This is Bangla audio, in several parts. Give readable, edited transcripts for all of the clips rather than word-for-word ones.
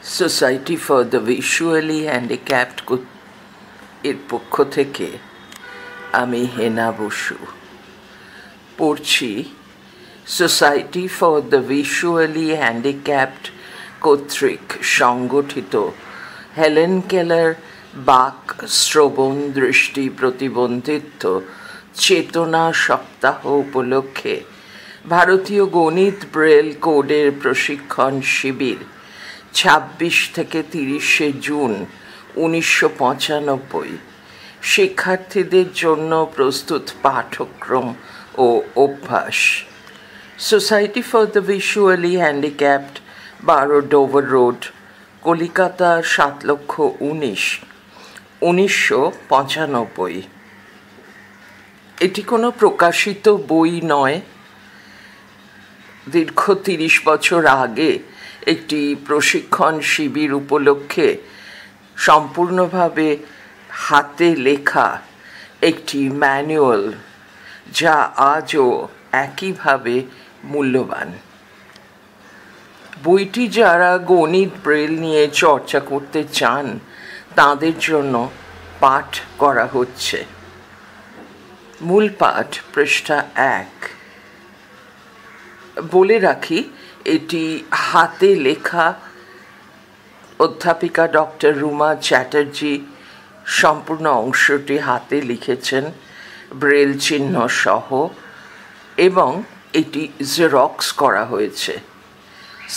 Society for the visually handicapped এর পক্ষ থেকে আমি হেনা বসু পড়ছি society for the visually handicapped কর্তৃক সংগঠিত হেলেন কেলার বাক শ্রবণ দৃষ্টি প্রতিবন্ধিত্ব চেতনা সপ্তাহ উপলক্ষে ভারতীয় গণিত ব্রেল কোডের প্রশিক্ষণ শিবির 26 থেকে 30 জুন 1995 শিক্ষার্থীদের জন্য প্রস্তুত পাঠ্যক্রম ও অভ্যাস। Society for the visually handicapped 12 Dover Road, Calcutta 7,19,1995। এটি কোনো প্রকাশিত বই নয়। দীর্ঘ 30 বছর আগে একটি প্রশিক্ষণ শিবির উপলক্ষে সম্পূর্ণভাবে হাতে লেখা একটি ম্যানুয়াল, যা আজও একইভাবে মূল্যবান। বইটি যারা গণিত ব্রেল নিয়ে চর্চা করতে চান তাদের জন্য পাঠ করা হচ্ছে। মূল পাঠ পৃষ্ঠা 1। বলে রাখি, এটি হাতে লেখা। অধ্যাপিকা ডক্টর রুমা চ্যাটার্জি সম্পূর্ণ অংশটি হাতে লিখেছেন ব্রেল চিহ্ন সহ, এবং এটি জেরক্স করা হয়েছে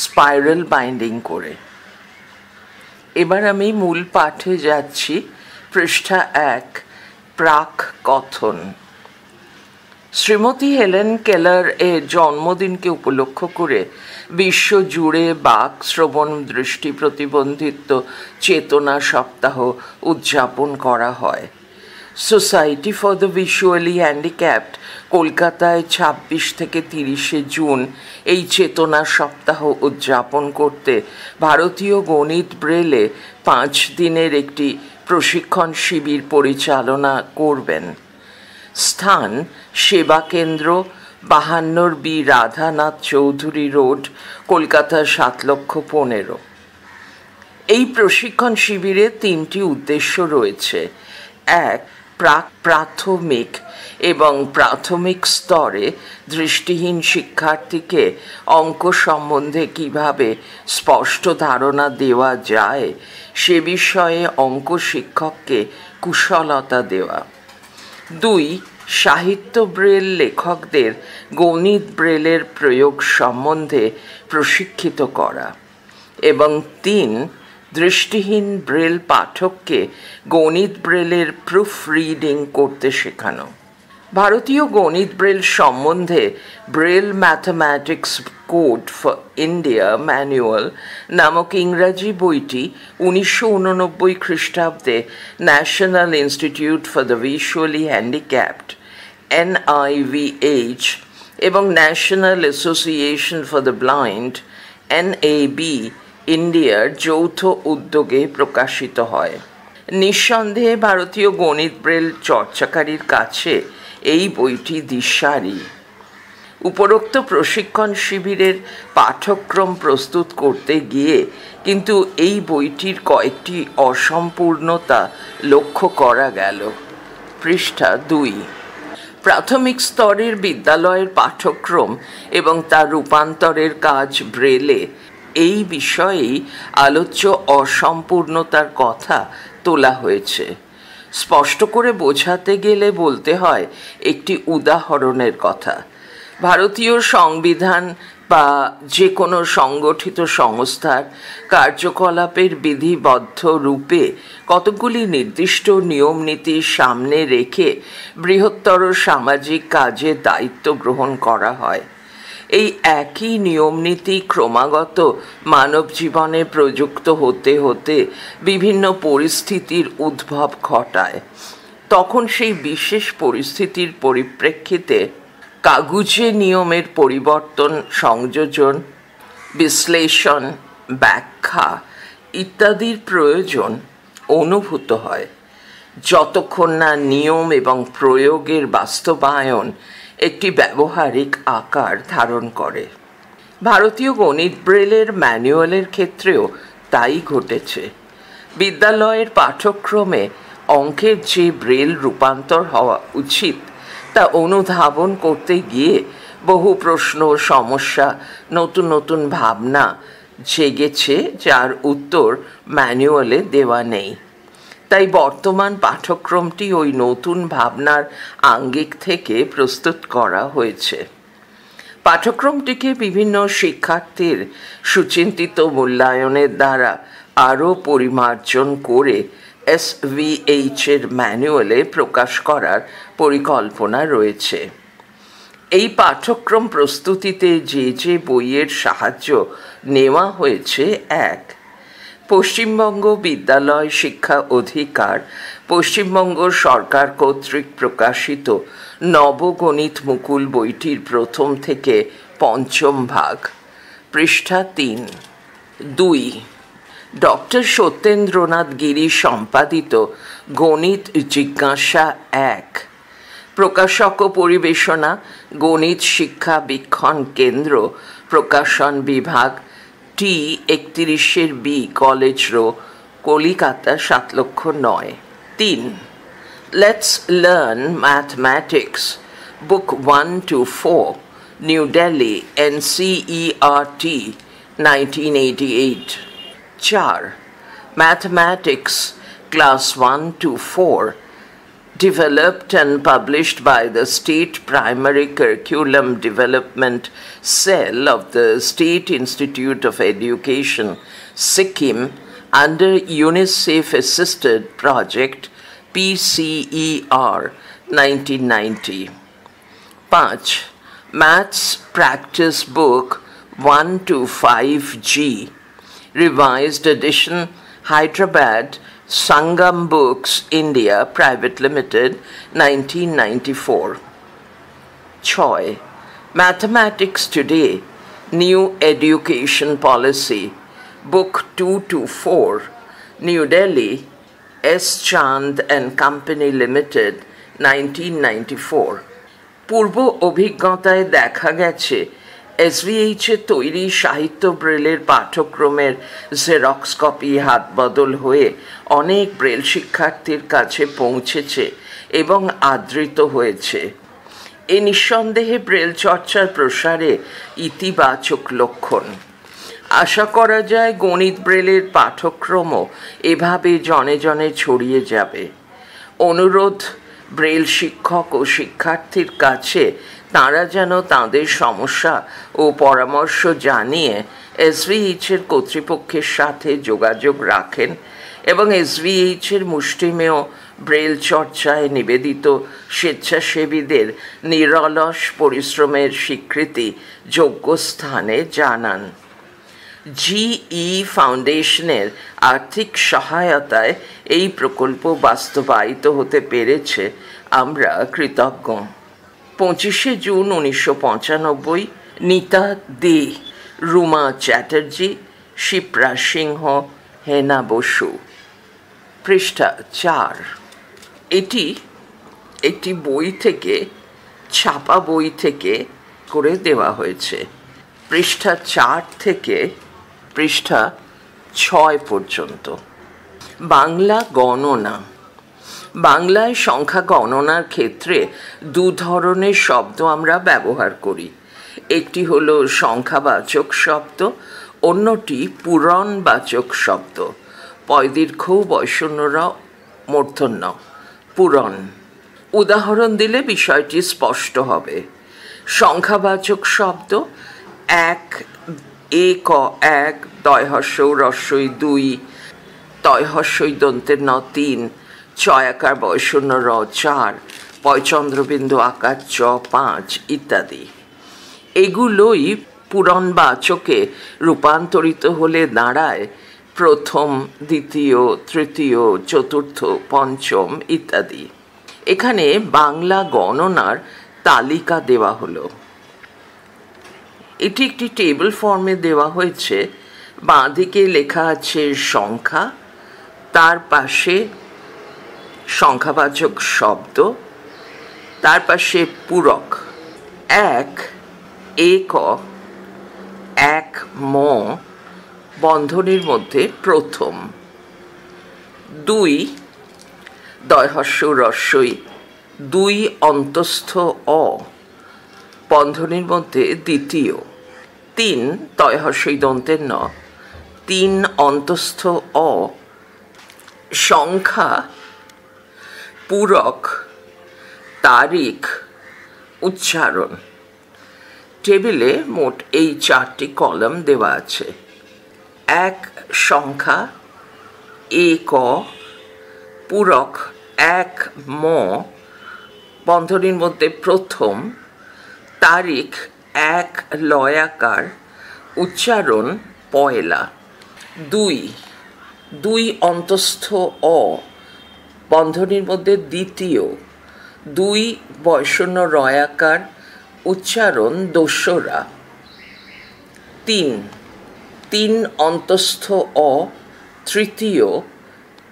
স্পাইরাল বাইন্ডিং করে। এবার আমি মূল পাঠে যাচ্ছি। পৃষ্ঠা 1, প্রাক কথন। শ্রীমতী হেলেন কেলার এর জন্মদিনকে উপলক্ষ করে বিশ্বজুড়ে বাক শ্রবণ দৃষ্টি প্রতিবন্ধিত্ব চেতনা সপ্তাহ উদযাপন করা হয়। Society for the visually handicapped কলকাতায় 26 থেকে 30 জুন এই চেতনা সপ্তাহ উদযাপন করতে ভারতীয় গণিত ব্রেলে 5 দিনের একটি প্রশিক্ষণ শিবির পরিচালনা করবেন। স্থান সেবা কেন্দ্র, 52 বি রাধানাথ চৌধুরী রোড, কলকাতা 7,15,000। এই প্রশিক্ষণ শিবিরে 3টি উদ্দেশ্য রয়েছে। 1. প্রাথমিক এবং প্রাথমিক স্তরে দৃষ্টিহীন শিক্ষার্থীকে অঙ্ক সম্বন্ধে কিভাবে স্পষ্ট ধারণা দেওয়া যায় সে বিষয়ে অঙ্ক শিক্ষককে কুশলতা দেওয়া। 2. সাহিত্য ব্রেল লেখকদের গণিত ব্রেলের প্রয়োগ সম্বন্ধে প্রশিক্ষিত করা। এবং 3. দৃষ্টিহীন ব্রেল পাঠককে গণিত ব্রেলের প্রুফ রিডিং করতে শেখানো। ভারতীয় গণিত ব্রেল সম্বন্ধে Braille mathematics code for India manual নামক ইংরাজি বইটি 1989 খ্রিস্টাব্দে national institute for the visually handicapped NIVH এবং national association for the blind NAB ইন্ডিয়ার যৌথ উদ্যোগে প্রকাশিত হয়। নিঃসন্দেহে ভারতীয় গণিত ব্রেল চর্চাকারীর কাছে এই বইটি দিশারি। উপরোক্ত প্রশিক্ষণ শিবিরের পাঠ্যক্রম প্রস্তুত করতে গিয়ে কিন্তু এই বইটির কয়েকটি অসম্পূর্ণতা লক্ষ্য করা গেল। পৃষ্ঠা 2। প্রাথমিক স্তরের বিদ্যালয়ের পাঠ্যক্রম এবং তার রূপান্তরের কাজ ব্রেলে এই বিষয়েই আলোচ্য অসম্পূর্ণতার কথা তোলা হয়েছে। স্পষ্ট করে বোঝাতে গেলে বলতে হয় একটি উদাহরণের কথা। ভারতীয় সংবিধান বা যে কোনো সংগঠিত সংস্থার কার্যকলাপের বিধিবদ্ধ রূপে কতগুলি নির্দিষ্ট নিয়ম নীতি সামনে রেখে বৃহত্তর সামাজিক কাজে দায়িত্ব গ্রহণ করা হয়। এই একই নিয়মনীতি ক্রমাগত মানব জীবনে প্রযুক্ত হতে হতে বিভিন্ন পরিস্থিতির উদ্ভব ঘটায়। তখন সেই বিশেষ পরিস্থিতির পরিপ্রেক্ষিতে কাগুজে নিয়মের পরিবর্তন, সংযোজন, বিশ্লেষণ, ব্যাখ্যা ইত্যাদির প্রয়োজন অনুভূত হয়, যতক্ষণ না নিয়ম এবং প্রয়োগের বাস্তবায়ন একটি ব্যবহারিক আকার ধারণ করে। ভারতীয় গণিত ব্রেলের ম্যানুয়ালের ক্ষেত্রেও তাই ঘটেছে। বিদ্যালয়ের পাঠ্যক্রমে অঙ্কের যে ব্রেল রূপান্তর হওয়া উচিত তা অনুধাবন করতে গিয়ে বহু প্রশ্ন, সমস্যা, নতুন নতুন ভাবনা জেগেছে, যার উত্তর ম্যানুয়ালে দেওয়া নেই। তাই বর্তমান পাঠ্যক্রমটি ওই নতুন ভাবনার আঙ্গিক থেকে প্রস্তুত করা হয়েছে। পাঠ্যক্রমটিকে বিভিন্ন শিক্ষার্থীর সুচিন্তিত মূল্যায়নের দ্বারা আরও পরিমার্জন করে SVH-এর ম্যানুয়ালে প্রকাশ করার পরিকল্পনা রয়েছে। এই পাঠ্যক্রম প্রস্তুতিতে যে যে বইয়ের সাহায্য নেওয়া হয়েছে: 1. পশ্চিমবঙ্গ বিদ্যালয় শিক্ষা অধিকার পশ্চিমবঙ্গ সরকার কর্তৃক প্রকাশিত নবগণিত মুকুল বইটির প্রথম থেকে পঞ্চম ভাগ, পৃষ্ঠা 3। 2. ডক্টর সত্যেন্দ্রনাথ গিরি সম্পাদিত গণিত জিজ্ঞাসা 1, প্রকাশক ও পরিবেশনা গণিত শিক্ষা বীক্ষণ কেন্দ্র, প্রকাশন বিভাগ, T31B College Row, Calcutta 7,09,000। 3. Let's Learn Mathematics, Book 1-4, New Delhi, NCERT, 1988। 4. Mathematics, Class 1-4, developed and published by the State Primary Curriculum Development Cell of the State Institute of Education, Sikkim, under UNICEF-assisted project PCER, 1990. 5. Maths Practice Book 1-5G, revised edition, Hyderabad, Sangam Books India Private Limited, 1994. 6. Mathematics Today, New Education Policy, Book 2-4, New Delhi, S. Chand and Company Limited, 1994. পূর্ব অভিজ্ঞতায় দেখা গেছে SVH-এ তৈরি সাহিত্য ব্রেলের পাঠ্যক্রমের জেরক্স কপি হাত বদল হয়ে অনেক ব্রেল শিক্ষার্থীর কাছে পৌঁছেছে এবং আদৃত হয়েছে। এ নিঃসন্দেহে ব্রেল চর্চার প্রসারে ইতিবাচক লক্ষণ। আশা করা যায় গণিত ব্রেলের পাঠ্যক্রমও এভাবে জনে জনে ছড়িয়ে যাবে। অনুরোধ ব্রেল শিক্ষক ও শিক্ষার্থীর কাছে তাঁরা যেন তাঁদের সমস্যা ও পরামর্শ জানিয়ে SVH-এর কর্তৃপক্ষের সাথে যোগাযোগ রাখেন এবং SVH-এর মুষ্টিমেয় ব্রেল চর্চায় নিবেদিত স্বেচ্ছাসেবীদের নিরলস পরিশ্রমের স্বীকৃতি যোগ্য স্থানে জানান। GE ফাউন্ডেশনের আর্থিক সহায়তায় এই প্রকল্প বাস্তবায়িত হতে পেরেছে, আমরা কৃতজ্ঞ। 25শে জুন 1995, নীতা দে, রুমা চ্যাটার্জি, শিপ্রা সিংহ, হেনা বসু, পৃষ্ঠা 4। এটি একটি বই থেকে, ছাপা বই থেকে করে দেওয়া হয়েছে। পৃষ্ঠা 4 থেকে পৃষ্ঠা 6 পর্যন্ত। বাংলা গণনা। বাংলায় সংখ্যা গণনার ক্ষেত্রে দু ধরনের শব্দ আমরা ব্যবহার করি। একটি হলো সংখ্যাবাচক শব্দ, অন্যটি পূরণবাচক শব্দ। পয়দীর্ঘ বয়শূন্যর মূর্ধন্য পূরণ। উদাহরণ দিলে বিষয়টি স্পষ্ট হবে। সংখ্যাবাচক শব্দ: 1, এক, 1, দয় হ্রস্বই রস্বই 2, তয় হ্রস্বই দন্তের ন 3, চয়াকার বয়শূন্য র 4, পয়চন্দ্রবিন্দু আকার চ 5 ইত্যাদি। এগুলোই পূরণবাচকে রূপান্তরিত হলে দাঁড়ায় প্রথম, দ্বিতীয়, তৃতীয়, চতুর্থ, পঞ্চম ইত্যাদি। এখানে বাংলা গণনার তালিকা দেওয়া হলো। এটি একটি টেবিল ফর্মে দেওয়া হয়েছে। বাঁ দিকে লেখা আছে সংখ্যা, তার পাশে সংখ্যাবাচক শব্দ, তার পাশে পূরক। 1, এক, 1 ম, বন্ধনীর মধ্যে প্রথম। 2 দয় হস্য রস্যই 2 অন্তস্থ অ বন্ধনীর মধ্যে দ্বিতীয়। 3 তয় হস্যই দন্তের ন 3 অন্তস্থ অ সংখ্যা, পূরক, তারিখ, উচ্চারণ। টেবিলে মোট এই 4টি কলাম দেওয়া আছে। 1 সংখ্যা, এক পূরক 1 ম বন্ধনীর মধ্যে প্রথম, তারিখ 1 লয়াকার, উচ্চারণ পয়লা। 2 অন্তস্থ অ বন্ধনীর মধ্যে দ্বিতীয়, 2 বয়শূন্য রয়াকার, উচ্চারণ দোসরা। 3 অন্তস্থ অ তৃতীয়,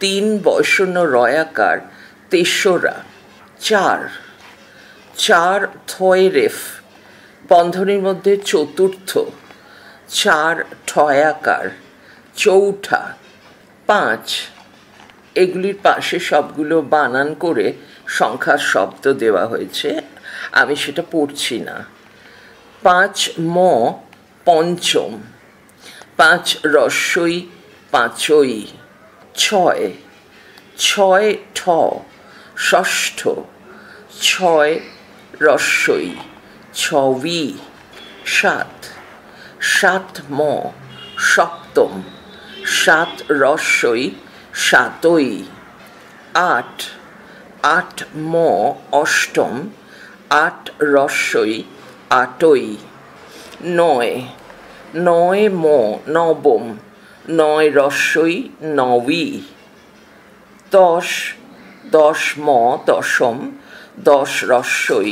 3 বয়শূন্য রয়াকার, তেসরা। 4 থয়রেফ বন্ধনীর মধ্যে চতুর্থ, 4 ঠয়াকার, চৌঠা। 5 এগুলির পাশে সবগুলো বানান করে সংখ্যার শব্দ দেওয়া হয়েছে, আমি সেটা পড়ছি না। 5 ম পঞ্চম, 5 রস্যই পাঁচই। 6 ঠ ষষ্ঠ, 6 রস্যই ছবি। 7 ম সপ্তম, 7 রস্যই সাতই। 8 ম অষ্টম, 8 রস্যই আটই। 9 ম নবম, 9 রস্যই নবী। 10 ম দশম, 10 রস্যই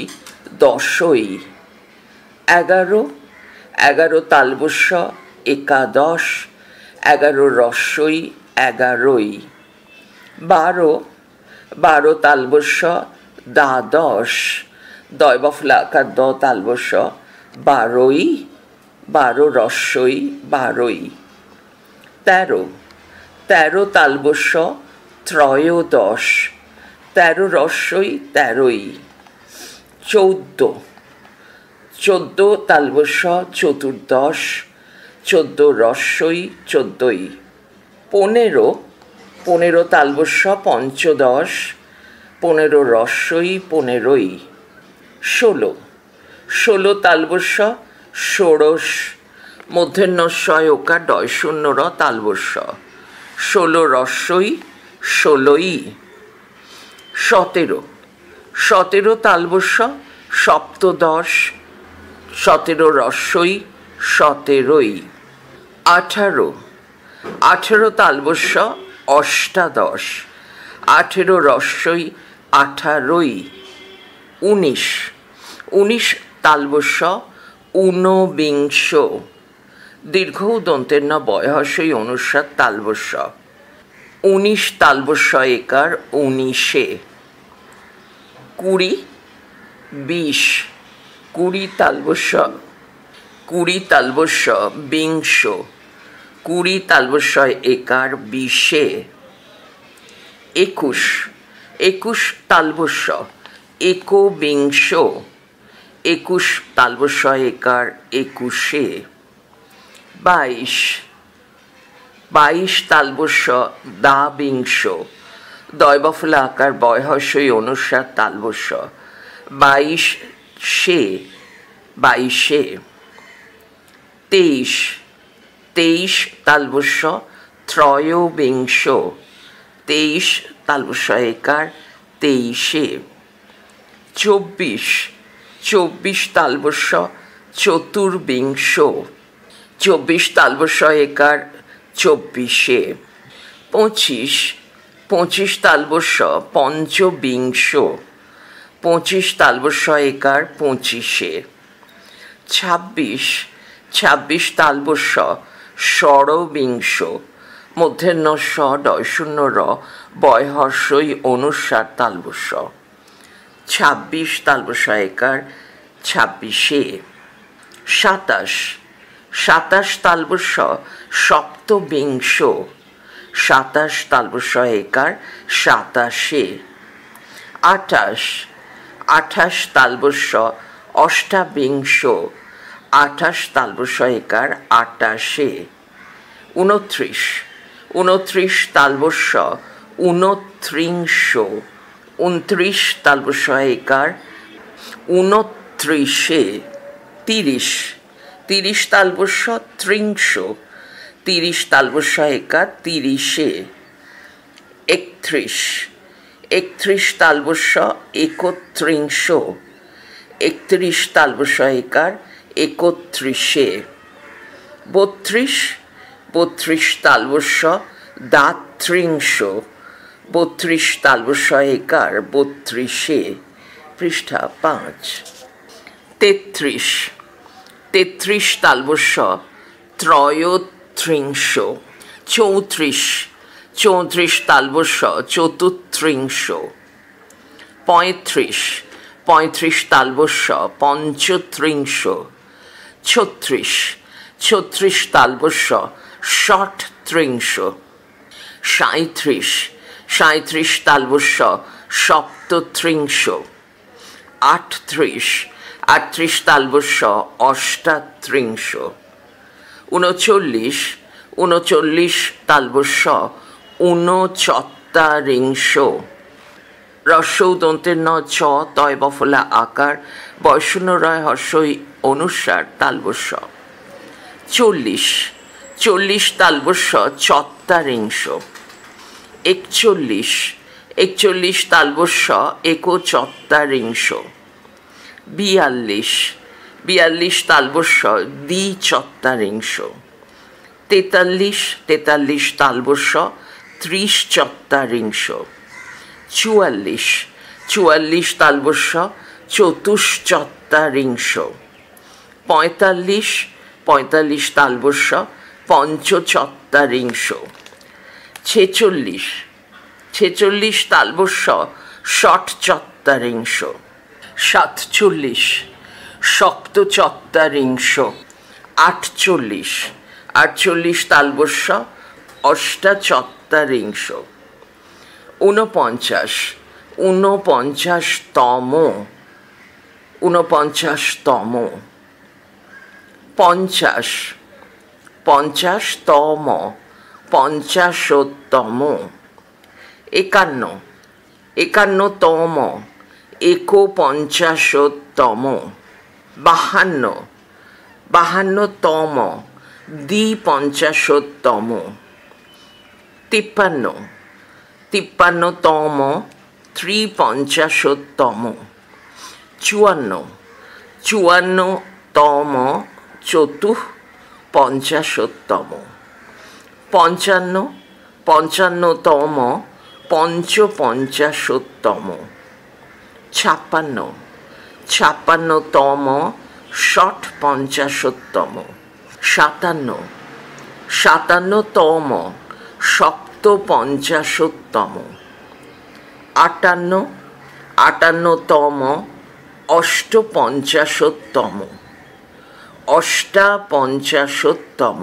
দশই। 11 তালবস্য একাদশ, 11 রস্যই এগারোই। 12 তালবস্য দ্বাদশ, দয় বফলা আকার দ তালবস্য বারোই, 12 রস্যই বারোই। 13 তালবস্য ত্রয়োদশ, 13 রস্যই তেরোই। 14 তালবস্য চতুর্দশ, 14 রস্যই চোদ্দই। 15 তালবস্য পঞ্চদশ, 15 রস্যই পনেরোই। 16 তালবস্য ষোড়শ, মূর্ধন্যস্বয় ওকার ডয় শূন্য র তালবস্য, 16 রস্যই ষোলোই। 17 তালবস্য সপ্তদশ, 17 রস্যই সতেরোই। 18 তালবস্য অষ্টাদশ, 18 রস্যই আঠারোই। 19 তালবস্য ঊনবিংশ, দীর্ঘ দন্তের ন বয়হস্যই অনুস্বার তালবস্য, 19 তালবস্য একার 19-এ। 20 তালবস্য বিংশ, 20 তালবস্য একার 20-এ। 21 তালবস্য একবিংশ, 21 তালবস্য একার 21-এ। 22 তালবস্য দ্বাবিংশ, দয় বফলা আকার বয়হস্যই অনুস্বার তালবস্য, 22-এ। 23 তালবস্য ত্রয়োবিংশ, 23 তালবস্য একার 23-এ। 24 তালবস্য চতুর্বিংশ, 24 তালবস্য একার 24-এ। 25 তালবস্য পঞ্চবিংশ, 25 তালবস্য একার 25-এ। 26 তালবস্য ষড়বিংশ, মূর্ধন্য স ডয় শূন্য র বয়হস্যই অনুস্বার তালবস্য, 26 তালবস্য একার 26-এ। 27 তালবস্য সপ্তবিংশ, 27 তালবস্য একার 27। 28, 28 তালবস্য অষ্টাবিংশ, 28 তালবস্য একার 28। 29, 29 তালবস্য ঊনত্রিংশ, 29 তালবস্য একার 29। 30, 30 তালবস্য ত্রিংশ, 30 তালবস্য একার 30। 31, 31 তালবস্য একত্রিংশ, 31 তালবস্য একার 31। 32, 32 তালবস্য দাত্রিংশ, 32 তালবস্য একার 32। পৃষ্ঠা 5। 33, 33 তালবস্য ত্রয়োত্রিংশ, 34, 34 তালবস্য চতুর্থ্রিংশ। 35, 35 তালবস্য পঞ্চত্রিংশ। 36, 36 তালবস্য ষট্ত্রিংশ। 37, 37 তালবস্য সপ্তত্রিংশ। 38, 38 তালবস্য অষ্টাত্রিংশ। 39, 39 তালবস্য ঊনচত্বারিংশ। রস্যৌ দন্তের ন চ তয় বফলা আকার বয়শূন্য রয় হর্ষই অনুসার তালবস্য। 40, 40 তালবস্য চত্বারিংশ। 41, 41 তালবস্য একচত্বারিংশ। 42, 42 তালবস্য দ্বিচত্বারিংশ। 43, 43 তালবস্য ত্রিশচত্বারিংশ। 44, 44 তালবস্য চতুশ্চত্বারিংশ। 45, 45 তালবস্য পঞ্চচত্বারিংশ। 46, 46 তালবস্য ষট্চত্বারিংশ। 47, সপ্তচত্বারিংশ। 48, 48 তালবস্য অষ্টাচত্বারিংশ। 49, 49তম, 49তম। 50, 50তম, 50তম। 51, 51তম, একপঞ্চাশতম। 52, 52তম, দ্বিপঞ্চাশতম। 53, 53তম, ত্রিপঞ্চাশতম। 54, 54তম, চতুঃপঞ্চাশতম। 55, 55তম, পঞ্চপঞ্চাশতম। 56, 56তম, ষট্পঞ্চাশতম। 57, 57তম, সপ্তপঞ্চাশতম। 58, 58তম, অষ্টপঞ্চাশতম। অষ্টাপঞ্চাশতম।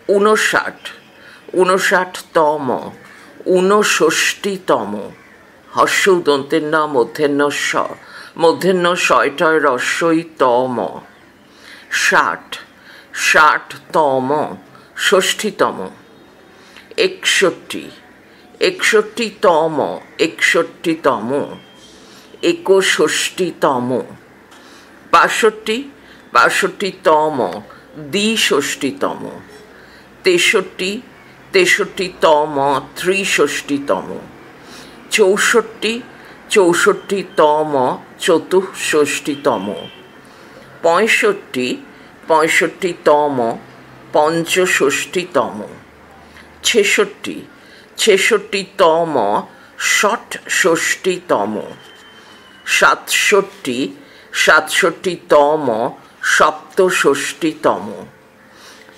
59, 59তম, ঊনষষ্টিতম। হর্ষৌ দন্তের ন মূর্ধন্য স, মূর্ধন্য শয়টয় রস্যই তম। 60, 60তম, ষষ্ঠীতম। 61, 61তম, 61তম, একষষ্টিতম। 62, 62তম, দ্বিষষ্টিতম। 63, 63তম, ত্রিষষ্টিতম। 64, 64তম, চতুষষ্টিতম। 65, 65তম, পঞ্চষষ্টিতম। 66, 66তম, ষটষষ্টিতম। 67, 67তম, সপ্তষষ্টিতম।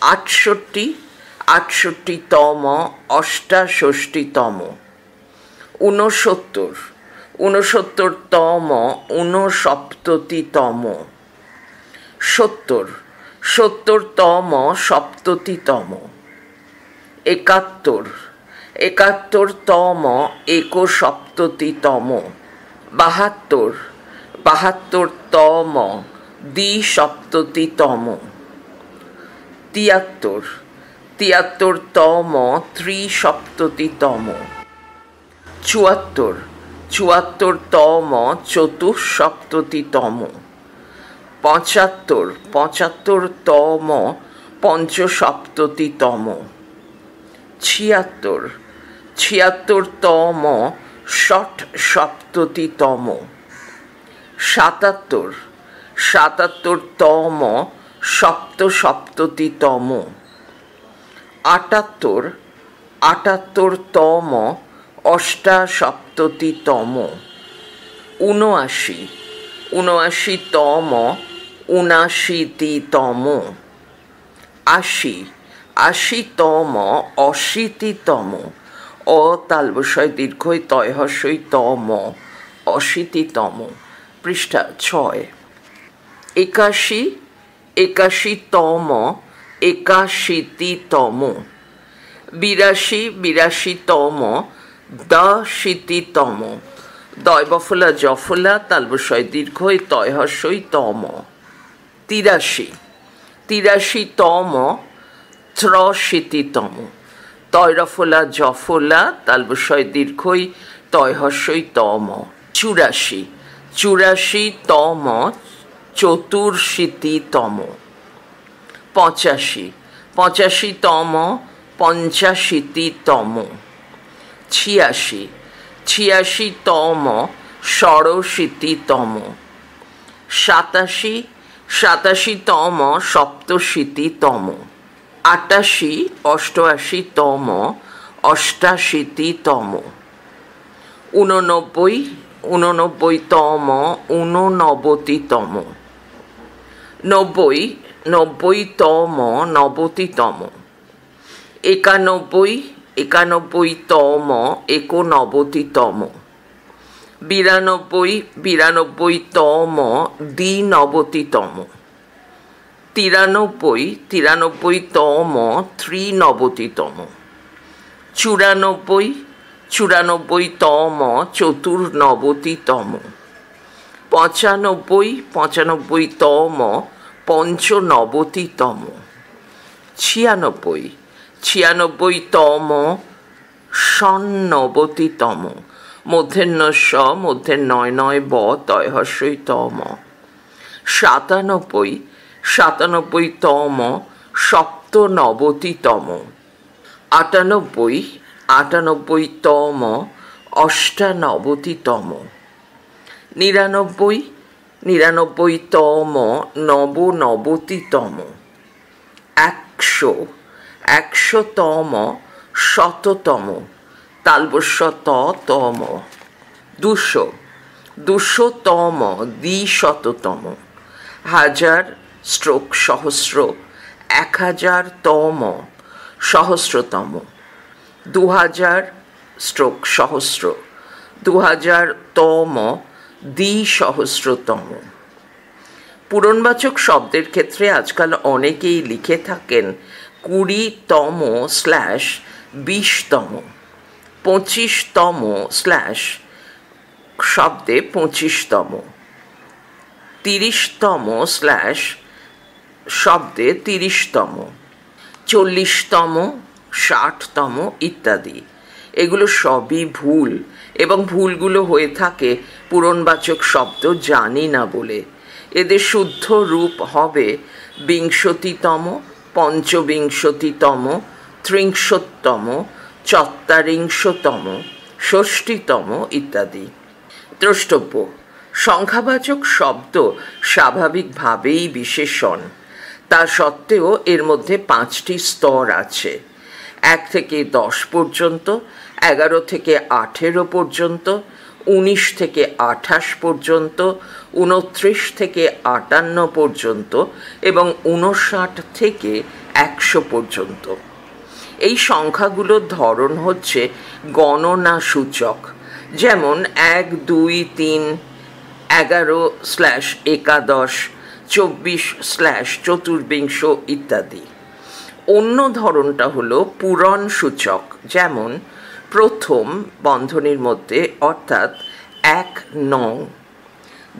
68, 68তম, অষ্টাষষ্টিতম। 69, 69তম, ঊনসপ্ততিতম। 70, 70তম সপ্ততিতম। 71, 71তম একসপ্ততিতম। 72, 72তম দ্বিসপ্ততিতম। 73, 73তম ত্রিসপ্ততিতম। 74, 74তম চতুঃসপ্ততিতম। 75, 75তম পঞ্চসপ্ততিতম। 76, 76তম ষটসপ্ততিতম। 77, 77তম সপ্তসপ্ততিতম। 78, 78তম অষ্টাসপ্ততিতম। 79, 79তম ঊনাশীতিতম। 80, 80তম অশীতিতম। অ তালবস্যই দীর্ঘই তয় হস্যই তম, অশীতিতম। পৃষ্ঠা 6। 81, 81তম একাশীতিতম। 82, 82তম দ্বিশীতিতম। দয়বফলা জফলা তালবস্যই দীর্ঘই তয় হস্যই তম। 83, 83তম ত্রশীতিতম। তয়রফলা জফলা তালবস্যই দীর্ঘই তয় হস্যই তম। 84, 84তম চতুর্শীতিতম। 85, 85তম পঞ্চাশীতিতম। 86, 86তম ষোড়শীতিতম। 87, 87তম সপ্তশীতিতম। 88, 88তম অষ্টাশীতিতম। 89, 89তম ঊননবতিতম। 90, 90তম নবতিতম। 91, 91তম একনবতিতম। 92, 92তম দ্বিনবতিতম। 93, 93তম ত্রিনবতিতম। 94, 94তম চতুর্নবতিতম। 95, 95তম পঞ্চনবতিতম। 96, 96তম ষণ্নবতিতম। মূর্ধন্য-ষ মূর্ধন্য-নয় ব তয় হস্যই তম। 97, 97তম সপ্তনবতিতম। 98, 98তম অষ্টানবতিতম। 99, 99তম নবনবতিতম। 100, 100তম শততম। তালবস্য ত তম। 200, 200তম দ্বিশততম। 1000 / সহস্র 1000তম সহস্রতম। 2000 / সহস্র 2000তম দ্বিসহস্রতম। পূরণবাচক শব্দের ক্ষেত্রে আজকাল অনেকেই লিখে থাকেন 20তম / 20তম। 25তম / শব্দে 25তম। 30তম / শব্দে 30তম। 40তম 60তম ইত্যাদি। এগুলো সবই ভুল এবং ভুলগুলো হয়ে থাকে পূরণবাচক শব্দ জানি না বলে। এদের শুদ্ধ রূপ হবে বিংশতিতম, পঞ্চবিংশতিতম, ত্রিংশতম, চত্বারিংশতম, ষষ্ঠীতম ইত্যাদি। দ্রষ্টব্য: সংখ্যাবাচক শব্দ স্বাভাবিকভাবেই বিশেষণ। তা সত্ত্বেও এর মধ্যে 5টি স্তর আছে: 1 থেকে 10 পর্যন্ত, 11 থেকে 18 পর্যন্ত, 19 থেকে 28 পর্যন্ত, 29 থেকে 58 পর্যন্ত এবং 59 থেকে 100 পর্যন্ত। এই সংখ্যাগুলোর ধরন হচ্ছে গণনা সূচক, যেমন 1, 2, 3, 11/11, 24/চতুর্বিংশ ইত্যাদি। অন্য ধরনটা হলো পূরণ সূচক, যেমন প্রথম বন্ধনীর মধ্যে অর্থাৎ 1 নং,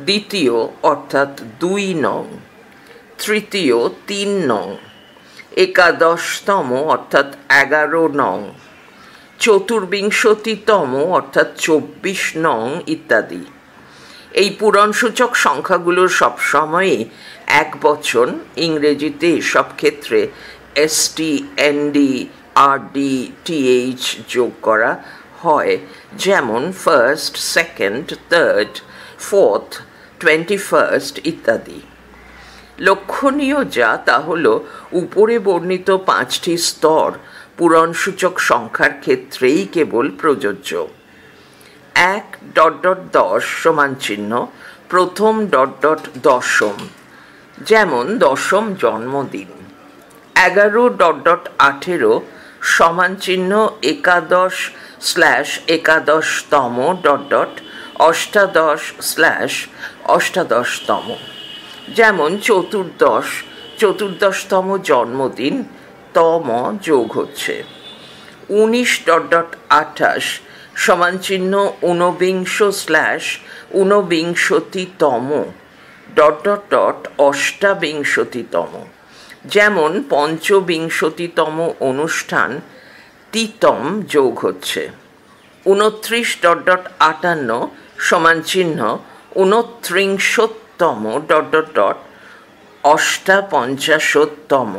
দ্বিতীয় অর্থাৎ 2 নং, তৃতীয় 3 নং, একাদশতম অর্থাৎ 11 নং, চতুর্বিংশতিতম অর্থাৎ 24 নং ইত্যাদি। এই পূরণসূচক সংখ্যাগুলোর সবসময়ই এক বচন, ইংরেজিতে সব ক্ষেত্রে ST, ND, RD, TH যোগ করা হয়, যেমন first, second, third, fourth, 21st ইত্যাদি। লক্ষণীয় যা তা হল উপরে বর্ণিত 5টি স্তর পূরণসূচক সংখ্যার ক্ষেত্রেই কেবল প্রযোজ্য। 1.10 সমান চিহ্ন প্রথম দশম, যেমন দশম জন্মদিন। 11.18 সমান চিহ্ন একাদশ/একাদশতম অষ্টাদশ/অষ্টাদশতম, যেমন চতুর্দশতম জন্মদিন, তম যোগ হচ্ছে। 19.28 সমান চিহ্ন ঊনবিংশ/ঊনবিংশতিতম অষ্টাবিংশতিতম, যেমন পঞ্চবিংশতিতম অনুষ্ঠান, তিতম যোগ হচ্ছে। 29.58 সমান চিহ্ন ঊনত্রিংশতম অষ্টাপঞ্চাশতম,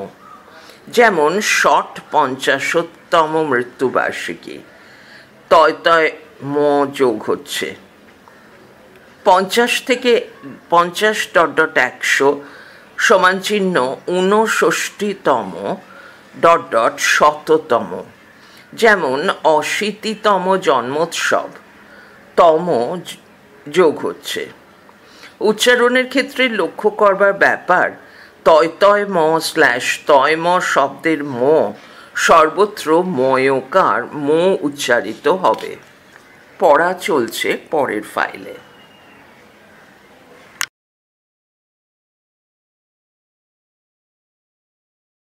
যেমন ষটপঞ্চাশতম মৃত্যুবার্ষিকী, তয় ম যোগ হচ্ছে। 50 থেকে 50.100 সমান চিহ্ন ঊনষষ্ঠীতম শততম, যেমন অশীতিতম জন্মোৎসব, তম যোগ হচ্ছে। উচ্চারণের ক্ষেত্রে লক্ষ্য করবার ব্যাপার, তয় ম শব্দের ম সর্বত্র ময়কার মো উচ্চারিত হবে। পড়া চলছে পরের ফাইলে।